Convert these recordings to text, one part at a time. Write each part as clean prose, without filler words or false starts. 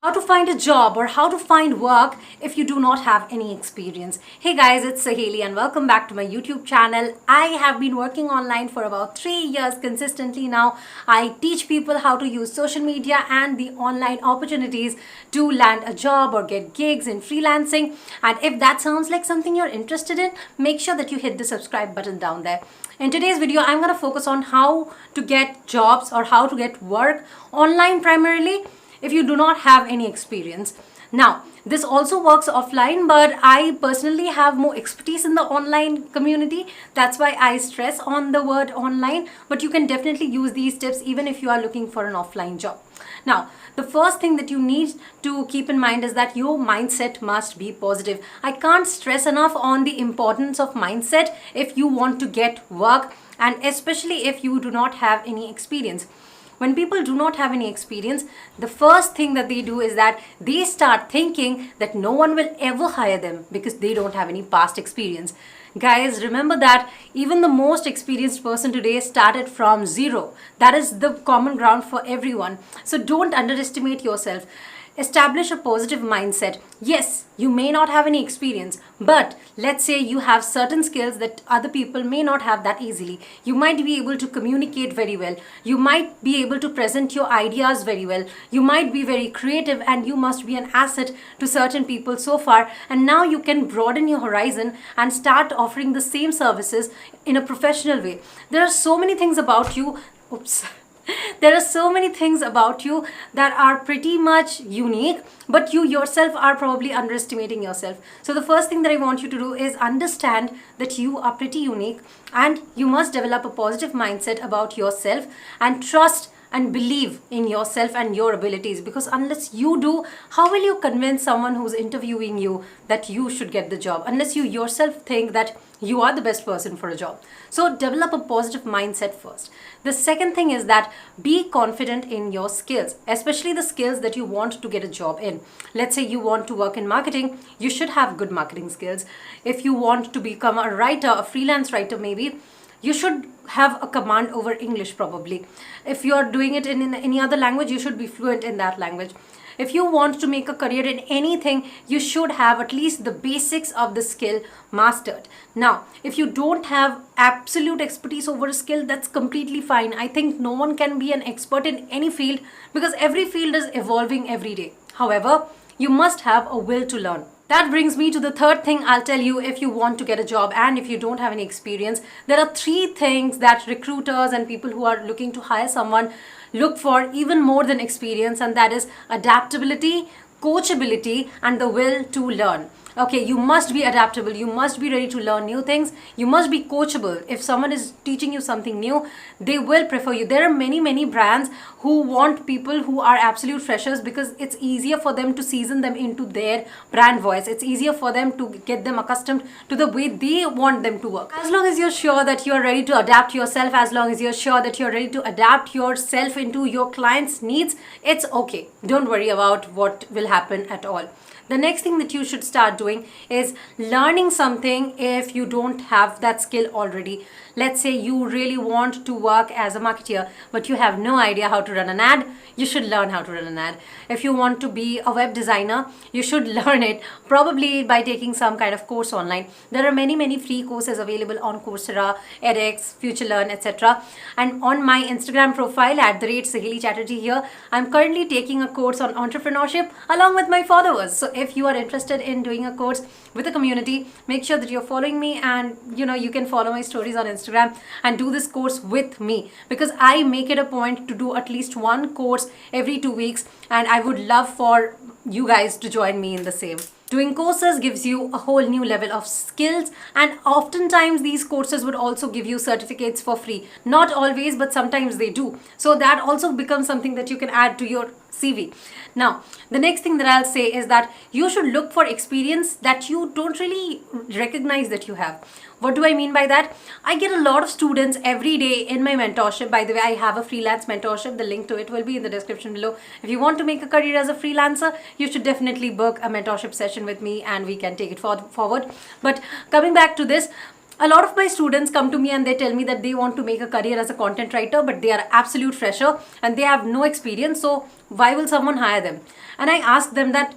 How to find a job or how to find work if you do not have any experience. Hey guys, it's Saheli and welcome back to my YouTube channel. I have been working online for about 3 years consistently now. I teach people how to use social media and the online opportunities to land a job or get gigs in freelancing. And if that sounds like something you're interested in, make sure that you hit the subscribe button down there. In today's video, I'm going to focus on how to get jobs or how to get work online primarily if you do not have any experience. Now, this also works offline, but I personally have more expertise in the online community. That's why I stress on the word online, but you can definitely use these tips even if you are looking for an offline job. Now, the first thing that you need to keep in mind is that your mindset must be positive. I can't stress enough on the importance of mindset if you want to get work, and especially if you do not have any experience. When people do not have any experience, the first thing that they do is that they start thinking that no one will ever hire them because they don't have any past experience. Guys, remember that even the most experienced person today started from zero. That is the common ground for everyone. So don't underestimate yourself. Establish a positive mindset. Yes, you may not have any experience, but let's say you have certain skills that other people may not have that easily. You might be able to communicate very well. You might be able to present your ideas very well. You might be very creative and you must be an asset to certain people so far. And now you can broaden your horizon and start offering the same services in a professional way. There are so many things about you. There are so many things about you that are pretty much unique, but you yourself are probably underestimating yourself. So the first thing that I want you to do is understand that you are pretty unique and you must develop a positive mindset about yourself and trust and believe in yourself and your abilities, because unless you do, how will you convince someone who's interviewing you that you should get the job, unless you yourself think that you are the best person for a job? So develop a positive mindset first. The second thing is that be confident in your skills, especially the skills that you want to get a job in. Let's say you want to work in marketing, you should have good marketing skills. If you want to become a writer, a freelance writer maybe, you should have a command over English probably. If you're doing it in any other language, you should be fluent in that language. If you want to make a career in anything, you should have at least the basics of the skill mastered. Now, if you don't have absolute expertise over a skill, that's completely fine. I think no one can be an expert in any field because every field is evolving every day. However, you must have a will to learn. That brings me to the third thing I'll tell you if you want to get a job and if you don't have any experience. There are 3 things that recruiters and people who are looking to hire someone look for even more than experience, and that is adaptability, coachability, and the will to learn. Okay, you must be adaptable. You must be ready to learn new things. You must be coachable. If someone is teaching you something new, they will prefer you. There are many brands who want people who are absolute freshers because it's easier for them to season them into their brand voice. It's easier for them to get them accustomed to the way they want them to work. As long as you're sure that you're ready to adapt yourself, as long as you're sure that you're ready to adapt yourself into your client's needs, it's okay. Don't worry about what will happen at all. The next thing that you should start doing is learning something if you don't have that skill already. Let's say you really want to work as a marketer, but you have no idea how to run an ad. You should learn how to run an ad. If you want to be a web designer, you should learn it probably by taking some kind of course online. There are many free courses available on Coursera, edX, FutureLearn, etc. And on my Instagram profile at @Saheli Chatterjee here, I'm currently taking a course on entrepreneurship along with my followers. So if you are interested in doing a course with a community, make sure that you're following me, and you can follow my stories on Instagram and do this course with me, because I make it a point to do at least one course every 2 weeks, and I would love for you guys to join me in the same. Doing courses gives you a whole new level of skills, and oftentimes these courses would also give you certificates for free. Not always, but sometimes they do. So that also becomes something that you can add to your CV. Now, the next thing that I'll say is that you should look for experience that you don't really recognize that you have. What do I mean by that? I get a lot of students every day in my mentorship. By the way, I have a freelance mentorship. The link to it will be in the description below. If you want to make a career as a freelancer, you should definitely book a mentorship session with me and we can take it forward. But coming back to this, A lot of my students come to me and they tell me that they want to make a career as a content writer, but they are absolute fresher and they have no experience. So why will someone hire them? And I ask them that,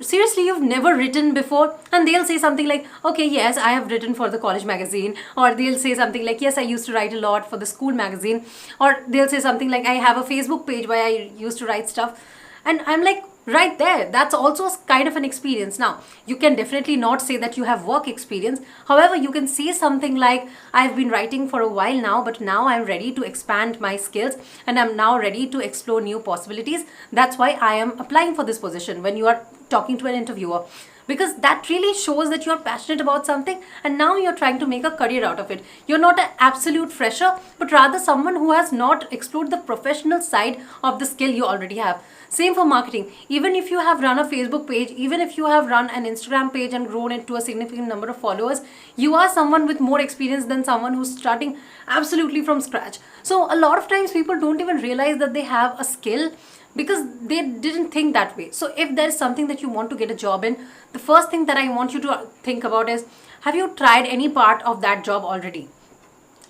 seriously, you've never written before? And they'll say something like, okay, yes, I have written for the college magazine. Or they'll say something like, yes, I used to write a lot for the school magazine. Or they'll say something like, I have a Facebook page where I used to write stuff. And I'm like, right there, that's also kind of an experience. Now, you can definitely not say that you have work experience. However, you can say something like, I've been writing for a while now, but now I'm ready to expand my skills and I'm now ready to explore new possibilities. That's why I am applying for this position when you are talking to an interviewer. Because that really shows that you're passionate about something and now you're trying to make a career out of it. You're not an absolute fresher, but rather someone who has not explored the professional side of the skill you already have. Same for marketing. Even if you have run a Facebook page, even if you have run an Instagram page and grown it to a significant number of followers, you are someone with more experience than someone who's starting absolutely from scratch. So a lot of times people don't even realize that they have a skill because they didn't think that way. So if there is something that you want to get a job in, the first thing that I want you to think about is, have you tried any part of that job already?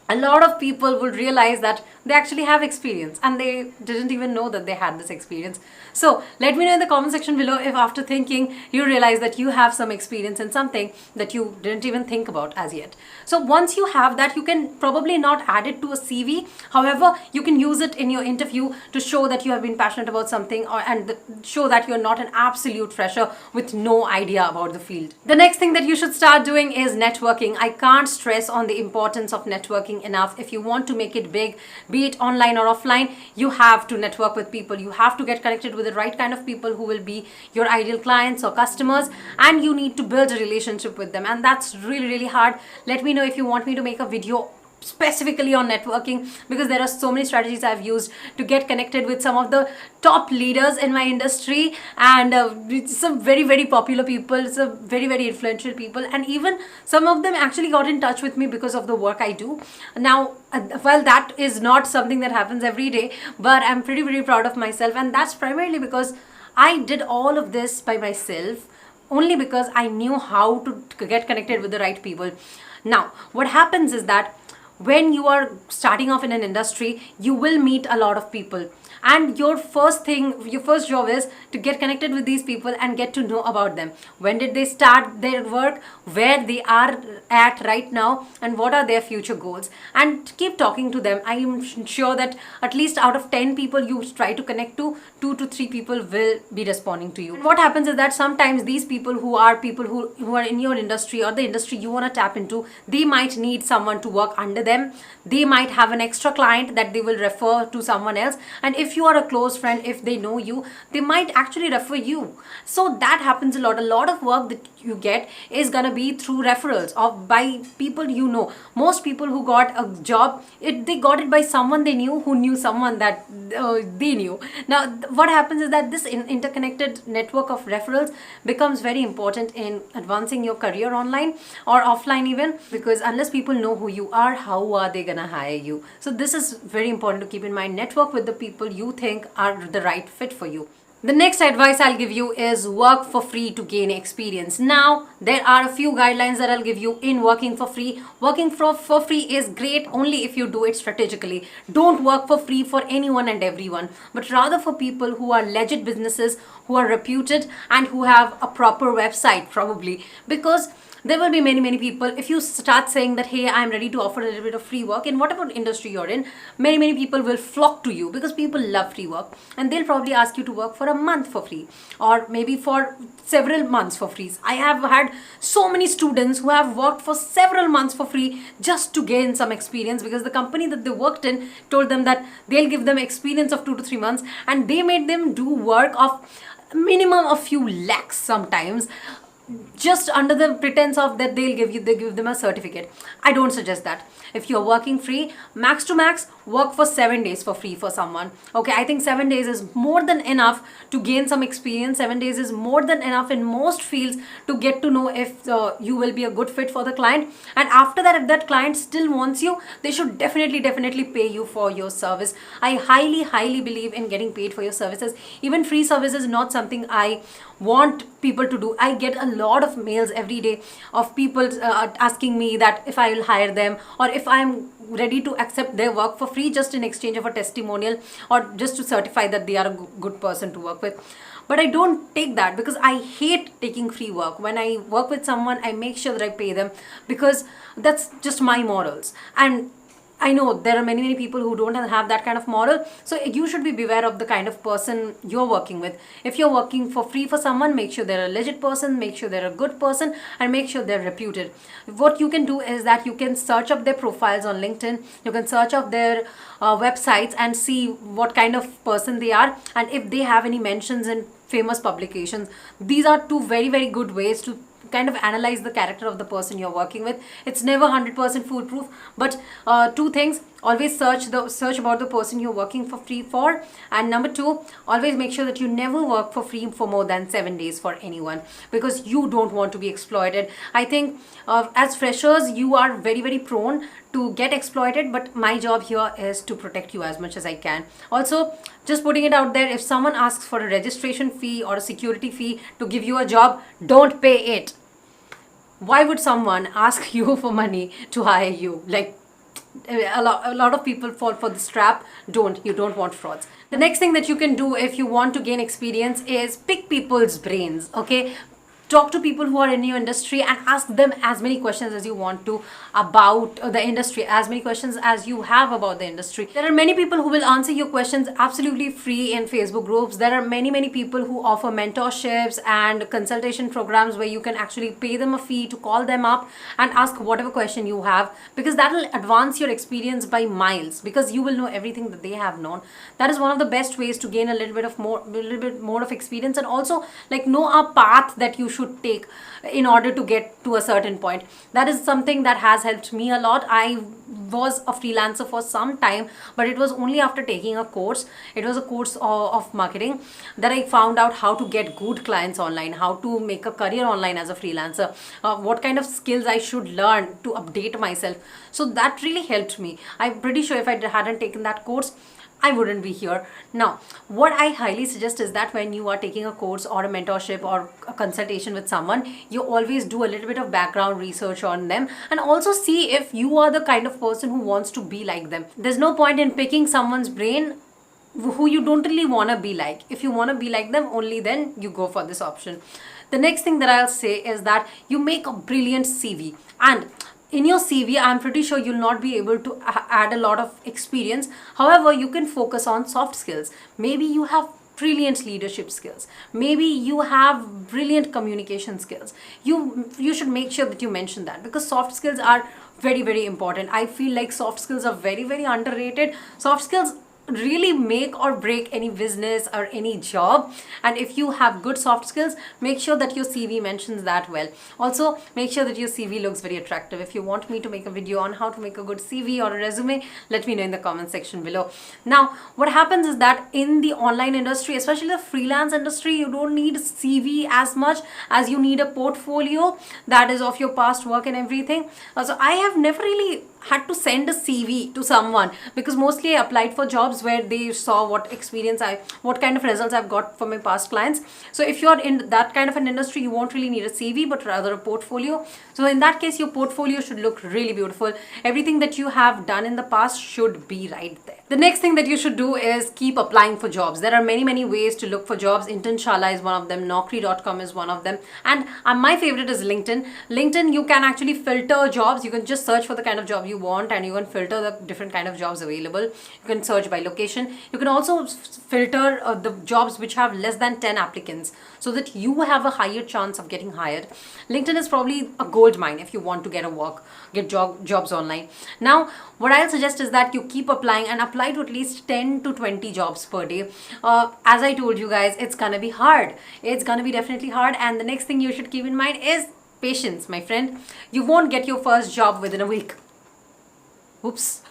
A lot of people will realize that they actually have experience and they didn't even know that they had this experience. So let me know in the comment section below if after thinking you realize that you have some experience in something that you didn't even think about as yet. So once you have that, you can probably not add it to a CV. However, you can use it in your interview to show that you have been passionate about something and show that you're not an absolute fresher with no idea about the field. The next thing that you should start doing is networking. I can't stress on the importance of networking enough. If you want to make it big, be it online or offline, you have to network with people. You have to get connected with the right kind of people who will be your ideal clients or customers, and you need to build a relationship with them, and that's really hard. Let me know if you want me to make a video specifically on networking, because there are so many strategies I've used to get connected with some of the top leaders in my industry and some very popular people, some very influential people, and even some of them actually got in touch with me because of the work I do. Now, while that is not something that happens every day, but I'm pretty proud of myself, and that's primarily because I did all of this by myself, only because I knew how to get connected with the right people. Now, what happens is that when you are starting off in an industry, you will meet a lot of people, and your first job is to get connected with these people and get to know about them. When did they start their work, where they are at right now, and what are their future goals, and keep talking to them. I am sure that at least out of 10 people you try to connect to, 2 to 3 people will be responding to you. And what happens is that sometimes these people who are in your industry or the industry you want to tap into, they might need someone to work under them. They might have an extra client that they will refer to someone else, and if you are a close friend, if they know you, they might actually refer you. So that happens a lot. A lot of work that you get is gonna be through referrals or by people you know. Most people who got a job, they got it by someone they knew who knew someone that they knew. Now what happens is that this interconnected network of referrals becomes very important in advancing your career online or offline even, because unless people know who you are, how are they gonna hire you? So this is very important to keep in mind. Network with the people you think are the right fit for you. The next advice I'll give you is work for free to gain experience. Now, there are a few guidelines that I'll give you in working for free. Working for free is great only if you do it strategically. Don't work for free for anyone and everyone, but rather for people who are legit businesses, who are reputed, and who have a proper website probably, because there will be many people. If you start saying that, hey, I'm ready to offer a little bit of free work in whatever industry you're in, many people will flock to you because people love free work, and they'll probably ask you to work for a month for free or maybe for several months for free. I have had so many students who have worked for several months for free just to gain some experience, because the company that they worked in told them that they'll give them experience of 2 to 3 months, and they made them do work of minimum a few lakhs sometimes, just under the pretense of that they give them a certificate. I don't suggest that. If you're working free, max to max, work for 7 days for free for someone. Okay, I think 7 days is more than enough to gain some experience. 7 days is more than enough in most fields to get to know if you will be a good fit for the client. And after that, if that client still wants you, they should definitely pay you for your service. I highly believe in getting paid for your services. Even free service is not something I want people to do. I get a lot of mails every day of people asking me that if I will hire them, or if I'm ready to accept their work for free just in exchange of a testimonial, or just to certify that they are a good person to work with. But I don't take that, because I hate taking free work. When I work with someone, I make sure that I pay them, because that's just my morals. And I know there are many people who don't have that kind of moral. So you should be beware of the kind of person you're working with. If you're working for free for someone, make sure they're a legit person, make sure they're a good person, and make sure they're reputed. What you can do is that you can search up their profiles on LinkedIn, you can search up their websites and see what kind of person they are, and if they have any mentions in famous publications. These are two very good ways to kind of analyze the character of the person you're working with. It's never 100% foolproof, but two things: always search about the person you're working for free for, and number two, always make sure that you never work for free for more than 7 days for anyone, because you don't want to be exploited. I think as freshers you are very prone to get exploited, but my job here is to protect you as much as I can. Also, just putting it out there, if someone asks for a registration fee or a security fee to give you a job, don't pay it. Why would someone ask you for money to hire you? Like, a lot of people fall for this trap. You don't want frauds. The next thing that you can do if you want to gain experience is pick people's brains. Okay, talk to people who are in your industry and ask them as many questions as you want to about the industry, as many questions as you have about the industry. There are many people who will answer your questions absolutely free in Facebook groups. There are many people who offer mentorships and consultation programs where you can actually pay them a fee to call them up and ask whatever question you have, because that will advance your experience by miles, because you will know everything that they have known. That is one of the best ways to gain a little bit more of experience, and also like know a path that you should take in order to get to a certain point. That is something that has helped me a lot. I was a freelancer for some time, but it was only after taking a course. It was a course of marketing that I found out how to get good clients online, how to make a career online as a freelancer, what kind of skills I should learn to update myself. So that really helped me. I'm pretty sure if I hadn't taken that course, I wouldn't be here. Now, what I highly suggest is that when you are taking a course or a mentorship or a consultation with someone, you always do a little bit of background research on them, and also see if you are the kind of person who wants to be like them. There's no point in picking someone's brain who you don't really want to be like. If you want to be like them, only then you go for this option. The next thing that I'll say is that you make a brilliant CV, and in your CV, I'm pretty sure you'll not be able to add a lot of experience. However, you can focus on soft skills. Maybe you have brilliant leadership skills. Maybe you have brilliant communication skills. You should make sure that you mention that, because soft skills are very important. I feel like soft skills are very underrated. Soft skills really make or break any business or any job, and if you have good soft skills, make sure that your CV mentions that well. Also, make sure that your CV looks very attractive. If you want me to make a video on how to make a good CV or a resume, let me know in the comment section below. Now, what happens is that in the online industry, especially the freelance industry, you don't need CV as much as you need a portfolio that is of your past work and everything. So I have never really had to send a CV to someone, because mostly I applied for jobs where they saw what kind of results I've got from my past clients. So if you're in that kind of an industry, you won't really need a CV, but rather a portfolio. So in that case, your portfolio should look really beautiful. Everything that you have done in the past should be right there. The next thing that you should do is keep applying for jobs. There are many ways to look for jobs. Internshala is one of them. Naukri.com is one of them. And my favorite is LinkedIn. LinkedIn, you can actually filter jobs. You can just search for the kind of job you want, and you can filter the different kind of jobs available. You can search by location. You can also filter the jobs which have less than 10 applicants, so that you have a higher chance of getting hired. LinkedIn is probably a gold mine if you want to get jobs online. Now, what I'll suggest is that you keep applying, and apply to at least 10 to 20 jobs per day. As I told you guys, it's gonna be hard. It's gonna be definitely hard. And the next thing you should keep in mind is patience, my friend. You won't get your first job within a week. Oops.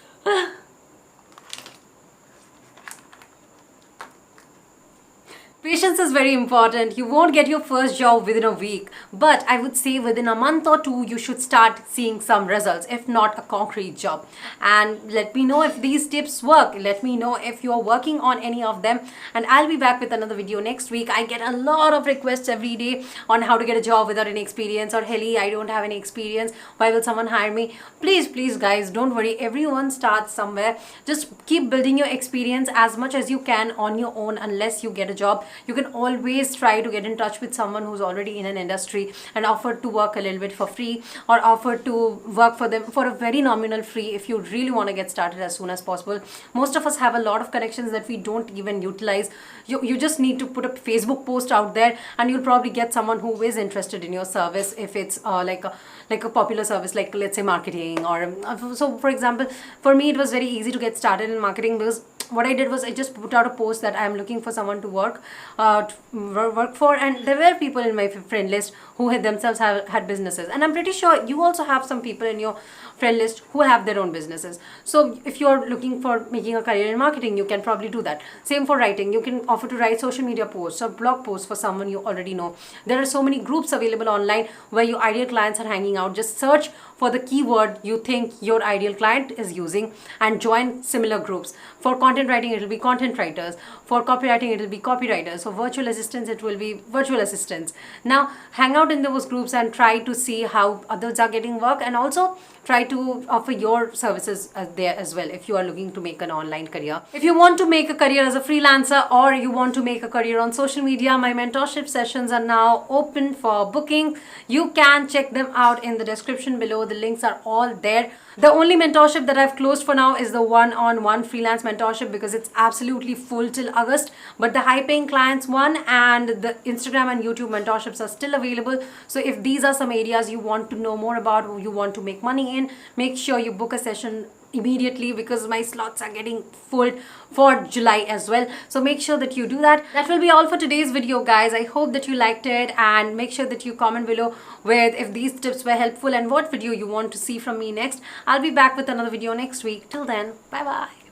Patience is very important. You won't get your first job within a week, but I would say within a month or two, you should start seeing some results, if not a concrete job. And let me know if these tips work. Let me know if you're working on any of them. And I'll be back with another video next week. I get a lot of requests every day on how to get a job without any experience, or Helly, I don't have any experience. Why will someone hire me? Please, guys, don't worry. Everyone starts somewhere. Just keep building your experience as much as you can on your own unless you get a job. You can always try to get in touch with someone who's already in an industry and offer to work a little bit for free, or offer to work for them for a very nominal fee if you really want to get started as soon as possible. Most of us have a lot of connections that we don't even utilize. You just need to put a Facebook post out there and you'll probably get someone who is interested in your service, if it's like a popular service, like let's say marketing. Or so for example, for me it was very easy to get started in marketing, because what I did was I just put out a post that I'm looking for someone to work for, and there were people in my friend list who had themselves had businesses, and I'm pretty sure you also have some people in your friend list who have their own businesses. So if you're looking for making a career in marketing, you can probably do that. Same for writing. You can offer to write social media posts or blog posts for someone you already know. There are so many groups available online where your ideal clients are hanging out. Just search for the keyword you think your ideal client is using and join similar groups. For content writing, it will be content writers. For copywriting, it will be copywriters. For virtual assistants, it will be virtual assistants. Now hang out in those groups and try to see how others are getting work, and also try to offer your services there as well if you are looking to make an online career. If you want to make a career as a freelancer, or you want to make a career on social media, my mentorship sessions are now open for booking. You can check them out in the description below. The links are all there. The only mentorship that I've closed for now is the one-on-one freelance mentorship, because it's absolutely full till August. But the high-paying clients one and the Instagram and YouTube mentorships are still available. So if these are some areas you want to know more about, or you want to make money in, make sure you book a session immediately, because my slots are getting full for July as well. So make sure that you do that. That will be all for today's video, guys. I hope that you liked it, and make sure that you comment below with if these tips were helpful and what video you want to see from me next. I'll be back with another video next week. Till then, bye bye.